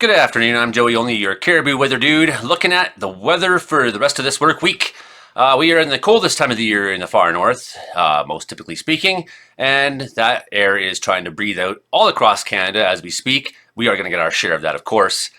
Good afternoon, I'm Joey Only, your Caribou Weather Dude, looking at the weather for the rest of this work week. We are in the coldest time of the year in the far north, most typically speaking, and that air is trying to breathe out all across Canada as we speak. We are going to get our share of that, of course.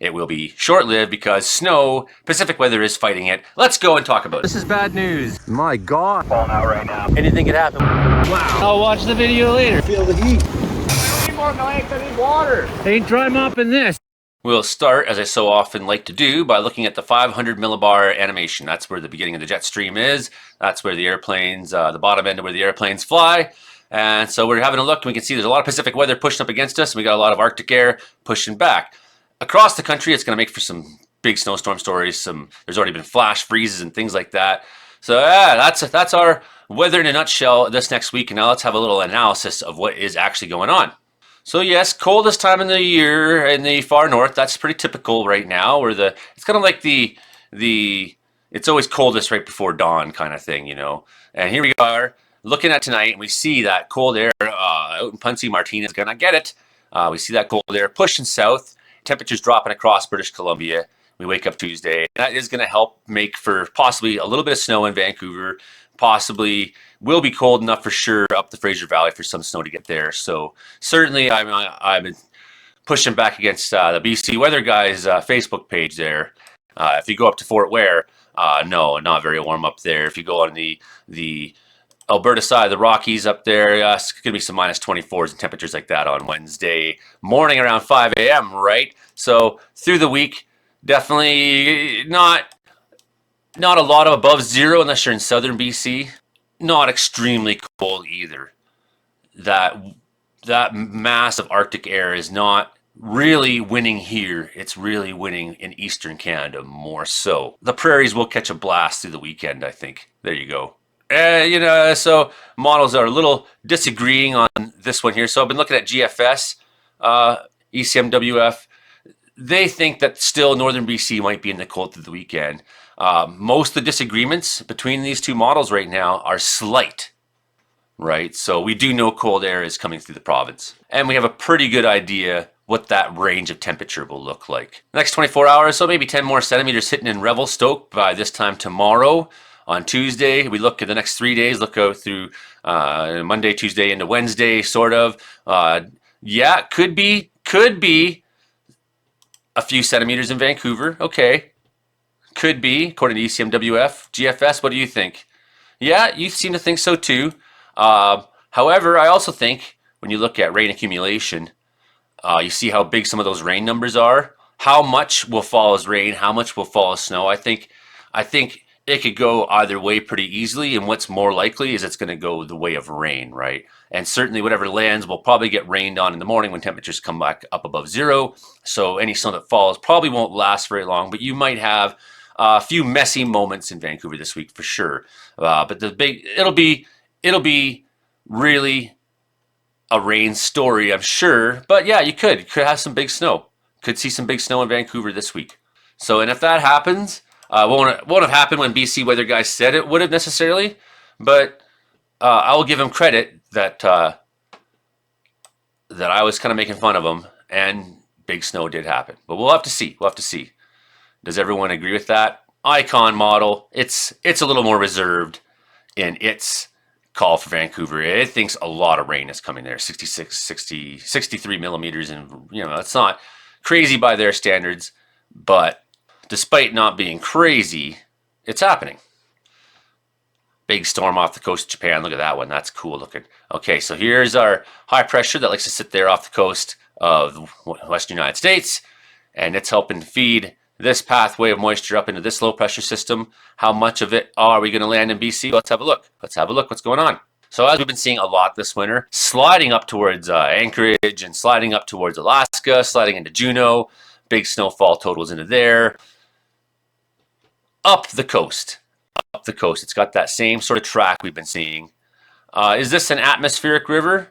It will be short-lived because snow, Pacific weather is fighting it. Let's go and talk about it. This is bad news. My God. Falling out right now. Anything could happen. Wow. I'll watch the video later. Feel the heat. I need more milk, I need water. Ain't dry mopping this. We'll start, as I so often like to do, by looking at the 500 millibar animation. That's where the beginning of the jet stream is. That's where the airplanes, the bottom end of where the airplanes fly. And so we're having a look, and we can see there's a lot of Pacific weather pushing up against us, and we got a lot of Arctic air pushing back. Across the country, it's going to make for some big snowstorm stories. There's already been flash freezes and things like that. So yeah, that's our weather in a nutshell this next week. And now let's have a little analysis of what is actually going on. So yes, coldest time in the year in the far north. That's pretty typical right now. It's kind of like it's always coldest right before dawn kind of thing, you know. And here we are looking at tonight, and we see that cold air out in Punta Martinez. Gonna get it. We see that cold air pushing south. Temperatures dropping across British Columbia. We wake up Tuesday. That is going to help make for possibly a little bit of snow in Vancouver. Possibly will be cold enough for sure up the Fraser Valley for some snow to get there. So certainly I've been pushing back against the BC Weather Guys Facebook page there. If you go up to Fort Ware, no, not very warm up there. If you go on the Alberta side, the Rockies up there, it's going to be some minus 24s and temperatures like that on Wednesday morning around 5 a.m., right? So through the week, definitely not a lot of above zero unless you're in southern BC. Not extremely cold either. That mass of Arctic air is not really winning here. It's really winning in eastern Canada more so. The prairies will catch a blast through the weekend, I think. There you go. So models are a little disagreeing on this one here. So I've been looking at GFS, ECMWF. They think that still northern BC might be in the cold through the weekend. Most of the disagreements between these two models right now are slight, right? So we do know cold air is coming through the province. And we have a pretty good idea what that range of temperature will look like. Next 24 hours, so maybe 10 more centimeters hitting in Revelstoke by this time tomorrow. On Tuesday, we look at the next 3 days, look out through Monday, Tuesday into Wednesday, sort of. Yeah, could be a few centimeters in Vancouver. Okay. Could be, according to ECMWF. GFS, what do you think? Yeah, you seem to think so too. However, I also think when you look at rain accumulation, you see how big some of those rain numbers are. How much will fall as rain? How much will fall as snow? I think it could go either way pretty easily, and what's more likely is it's going to go the way of rain, right? And certainly whatever lands will probably get rained on in the morning when temperatures come back up above zero. So any snow that falls probably won't last very long, but you might have a few messy moments in Vancouver this week for sure. But it'll be really a rain story, I'm sure. But yeah, you could have some big snow. Could see some big snow in Vancouver this week. So, and if that happens, won't have happened when BC Weather Guys said it would have necessarily, but I will give him credit that I was kind of making fun of him, and big snow did happen. But we'll have to see. Does everyone agree with that? Icon model, it's a little more reserved in its call for Vancouver. It thinks a lot of rain is coming there, 63 millimeters, and it's not crazy by their standards, but despite not being crazy, it's happening. Big storm off the coast of Japan. Look at that one. That's cool looking. Okay, so here's our high pressure that likes to sit there off the coast of the western United States, and it's helping feed this pathway of moisture up into this low pressure system. How much of it are we going to land in BC? Let's have a look. What's going on. So as we've been seeing a lot this winter, sliding up towards Anchorage and sliding up towards Alaska, sliding into Juneau, big snowfall totals into there. Up the coast. It's got that same sort of track we've been seeing. Is this an atmospheric river?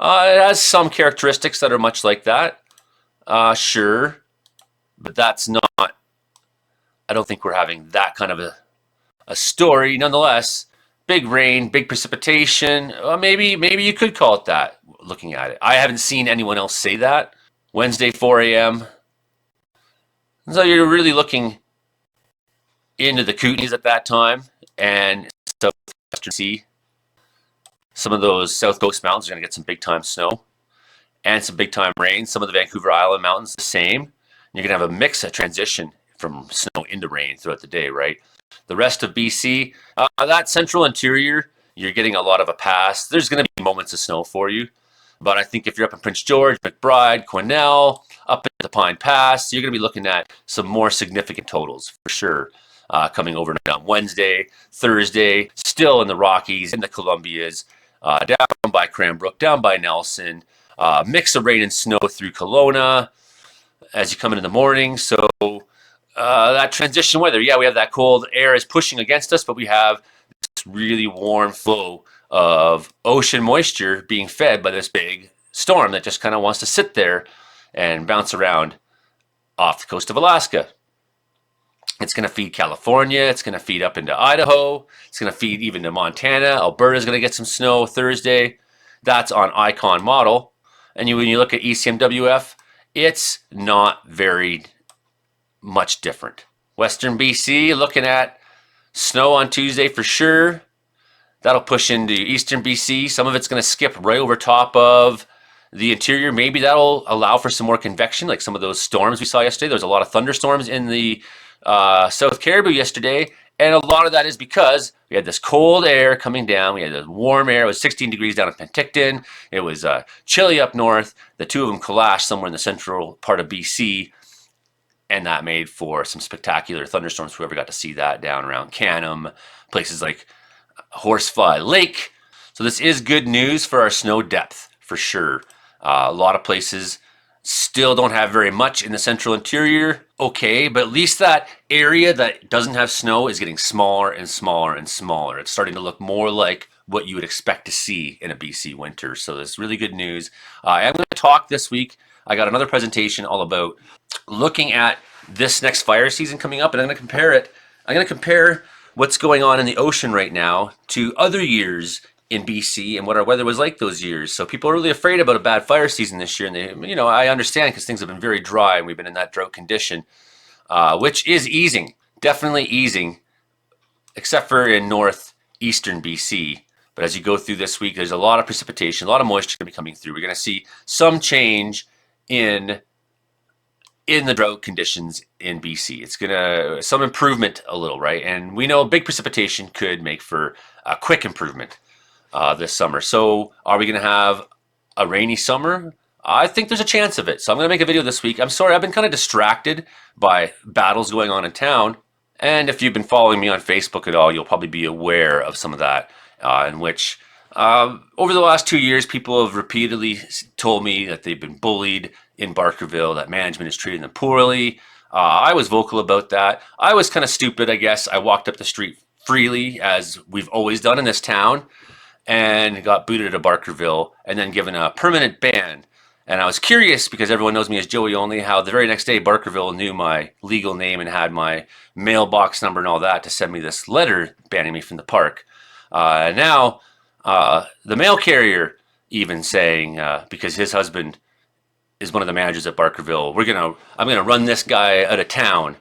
It has some characteristics that are much like that. Sure. But that's not, I don't think we're having that kind of a story. Nonetheless, big rain, big precipitation. Maybe you could call it that, looking at it. I haven't seen anyone else say that. Wednesday, 4 a.m., So you're really looking into the Kootenays at that time, and southwestern sea. Some of those South Coast mountains are going to get some big time snow and some big time rain. Some of the Vancouver Island mountains the same. You're going to have a mix, a transition from snow into rain throughout the day, right? The rest of BC, that central interior, you're getting a lot of a pass. There's going to be moments of snow for you. But I think if you're up in Prince George, McBride, Quesnel, up at the Pine Pass, you're going to be looking at some more significant totals for sure. Coming overnight on Wednesday, Thursday, still in the Rockies, in the Columbias, down by Cranbrook, down by Nelson, mix of rain and snow through Kelowna as you come in the morning. So that transition weather, yeah, we have that cold air is pushing against us, but we have this really warm flow of ocean moisture being fed by this big storm that just kind of wants to sit there and bounce around off the coast of Alaska. It's going to feed California. It's going to feed up into Idaho. It's going to feed even to Montana. Alberta's going to get some snow Thursday. That's on Icon model. And when you look at ECMWF, it's not very much different. Western BC, looking at snow on Tuesday for sure. That'll push into Eastern BC. Some of it's going to skip right over top of the interior. Maybe that'll allow for some more convection, like some of those storms we saw yesterday. There was a lot of thunderstorms in the South Caribou yesterday, and a lot of that is because we had this cold air coming down. We had this warm air. It was 16 degrees down in Penticton. It was chilly up north. The two of them clashed somewhere in the central part of BC, and that made for some spectacular thunderstorms. Whoever got to see that down around Canham, places like Horsefly Lake. So this is good news for our snow depth for sure. A lot of places still don't have very much in the central interior. Okay, but at least that area that doesn't have snow is getting smaller and smaller and smaller. It's starting to look more like what you would expect to see in a BC winter. So this is really good news. I'm going to talk this week. I got another presentation all about looking at this next fire season coming up, and I'm going to compare it. I'm going to compare what's going on in the ocean right now to other years in BC and what our weather was like those years. So people are really afraid about a bad fire season this year, and they, I understand because things have been very dry and we've been in that drought condition, which is easing, definitely easing, except for in northeastern BC. But as you go through this week, there's a lot of precipitation, a lot of moisture going to be coming through. We're going to see some change in the drought conditions in BC. It's going to, some improvement a little, right? And we know big precipitation could make for a quick improvement this summer. So are we going to have a rainy summer? I think there's a chance of it. So I'm going to make a video this week. I'm sorry, I've been kind of distracted by battles going on in town. And if you've been following me on Facebook at all, you'll probably be aware of some of that, in which over the last 2 years, people have repeatedly told me that they've been bullied in Barkerville, that management is treating them poorly. I was vocal about that. I was kind of stupid, I guess. I walked up the street freely, as we've always done in this town, and got booted at a Barkerville and then given a permanent ban. And I was curious, because everyone knows me as Joey Only, how the very next day Barkerville knew my legal name and had my mailbox number and all that to send me this letter banning me from the park. And now the mail carrier even saying, because his husband is one of the managers at Barkerville, I'm gonna run this guy out of town,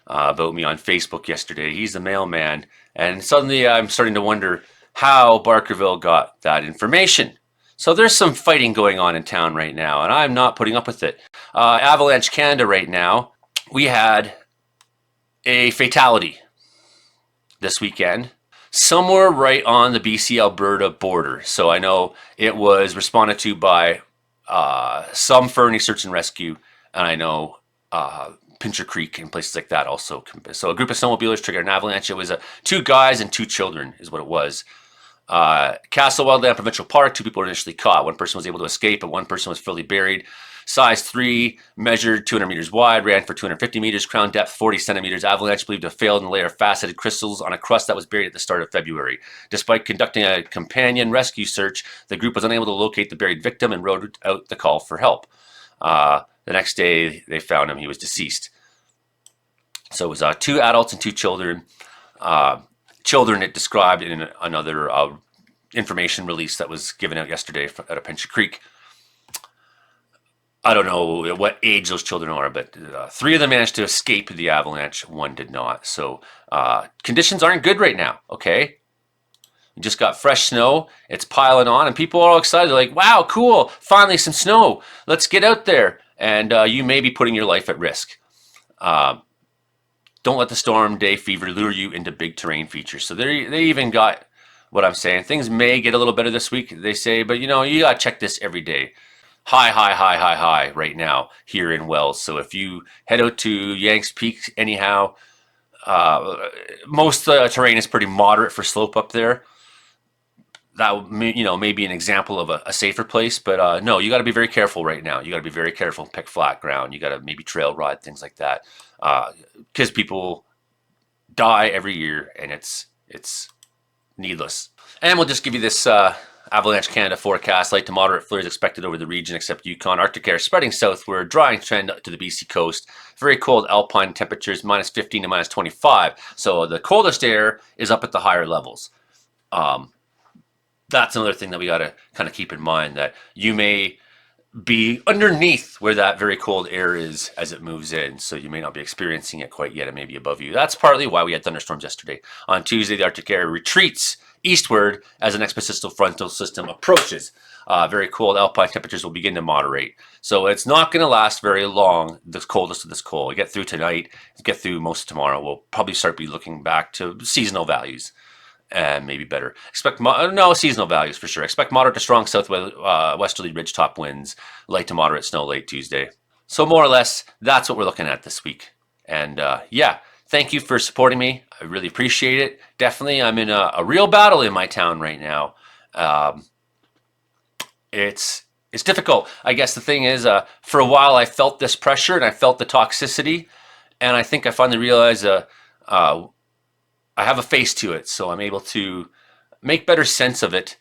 about me on Facebook yesterday. He's the mailman. And suddenly I'm starting to wonder how Barkerville got that information. So there's some fighting going on in town right now, and I'm not putting up with it. Avalanche Canada right now, we had a fatality this weekend, somewhere right on the BC-Alberta border. So I know it was responded to by some Fernie Search and Rescue, and I know Pincher Creek and places like that also. So a group of snowmobilers triggered an avalanche. It was 2 guys and 2 children is what it was. Castle Wildland Provincial Park, 2 people were initially caught. 1 person was able to escape, but 1 person was fully buried. Size 3, measured 200 meters wide, ran for 250 meters, crown depth 40 centimeters. Avalanche believed to have failed in a layer of faceted crystals on a crust that was buried at the start of February. Despite conducting a companion rescue search, the group was unable to locate the buried victim and wrote out the call for help. The next day, they found him. He was deceased. So it was 2 adults and 2 children. Children, it described in another information release that was given out yesterday out of Pincher Creek. I don't know what age those children are, but 3 of them managed to escape the avalanche. 1 did not. So conditions aren't good right now, okay? We just got fresh snow. It's piling on, and people are all excited. They're like, wow, cool. Finally some snow. Let's get out there. And you may be putting your life at risk. Don't let the storm day fever lure you into big terrain features. So they even got what I'm saying. Things may get a little better this week, they say, but you got to check this every day. High right now here in Wells. So if you head out to Yanks Peak anyhow, most terrain is pretty moderate for slope up there. That may be an example of a safer place, but no, you got to be very careful right now. You got to be very careful and pick flat ground. You got to maybe trail ride, things like that, because people die every year, and it's needless. And we'll just give you this Avalanche Canada forecast. Light to moderate flurries expected over the region except Yukon. Arctic air spreading southward. Drying trend to the BC coast. Very cold alpine temperatures, minus 15 to minus 25. So the coldest air is up at the higher levels. That's another thing that we got to kind of keep in mind, that you may be underneath where that very cold air is as it moves in. So you may not be experiencing it quite yet. It may be above you. That's partly why we had thunderstorms yesterday. On Tuesday, the Arctic air retreats eastward as an equisistal frontal system approaches. Very cold alpine temperatures will begin to moderate. So it's not going to last very long, the coldest of this cold. We get through tonight, get through most of tomorrow. We'll probably start be looking back to seasonal values. And maybe better. Seasonal values for sure. Expect moderate to strong southwesterly ridgetop winds, light to moderate snow late Tuesday. So more or less, that's what we're looking at this week. And yeah, thank you for supporting me. I really appreciate it. Definitely, I'm in a real battle in my town right now. It's difficult. I guess the thing is, for a while I felt this pressure and I felt the toxicity, and I think I finally realized I have a face to it, so I'm able to make better sense of it.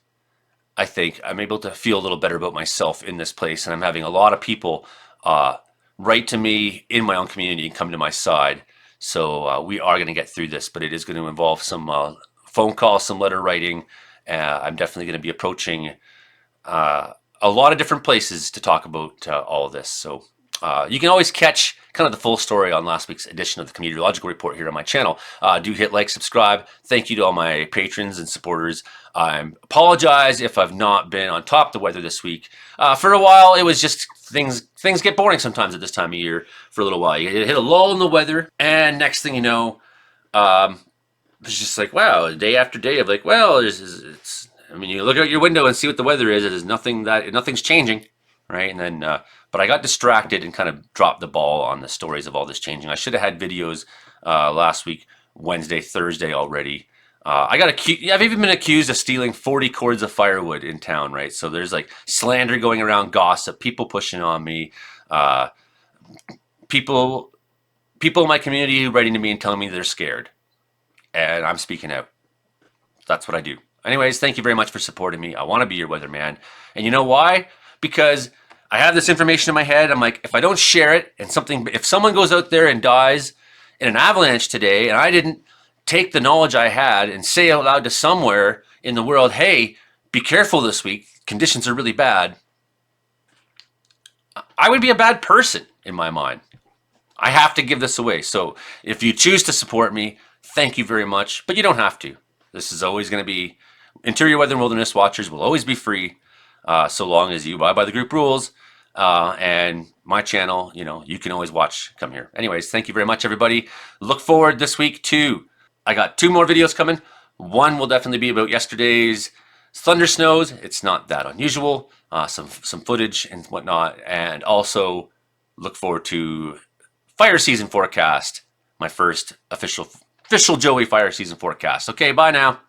I think I'm able to feel a little better about myself in this place, and I'm having a lot of people write to me in my own community and come to my side. So we are going to get through this, but it is going to involve some phone calls, some letter writing. I'm definitely going to be approaching a lot of different places to talk about all of this. So you can always catch kind of the full story on last week's edition of the Meteorological Report here on my channel. Do hit like, subscribe. Thank you to all my patrons and supporters. I apologize if I've not been on top of the weather this week. For a while, it was just things get boring sometimes at this time of year for a little while. You hit a lull in the weather, and next thing you know, it's just like, wow, day after day of like, well, you look out your window and see what the weather is. Nothing's changing, right? And then, but I got distracted and kind of dropped the ball on the stories of all this changing. I should have had videos last week, Wednesday, Thursday already. I've even been accused of stealing 40 cords of firewood in town, right? So there's like slander going around, gossip, people pushing on me, people in my community writing to me and telling me they're scared, and I'm speaking out. That's what I do. Anyways, thank you very much for supporting me. I want to be your weatherman, and you know why? Because I have this information in my head. I'm like, if I don't share it, and if someone goes out there and dies in an avalanche today, and I didn't take the knowledge I had and say out loud to somewhere in the world, hey, be careful this week, conditions are really bad, I would be a bad person in my mind. I have to give this away. So if you choose to support me, thank you very much, but you don't have to. This is always going to be, Interior Weather and Wilderness Watchers will always be free, so long as you abide by the group rules. And my channel, you can always watch, come here. Anyways, thank you very much, everybody. Look forward this week to, I got 2 more videos coming. One will definitely be about yesterday's thunder snows. It's not that unusual. Some footage and whatnot. And also look forward to fire season forecast. My first official Joey fire season forecast. Okay, bye now.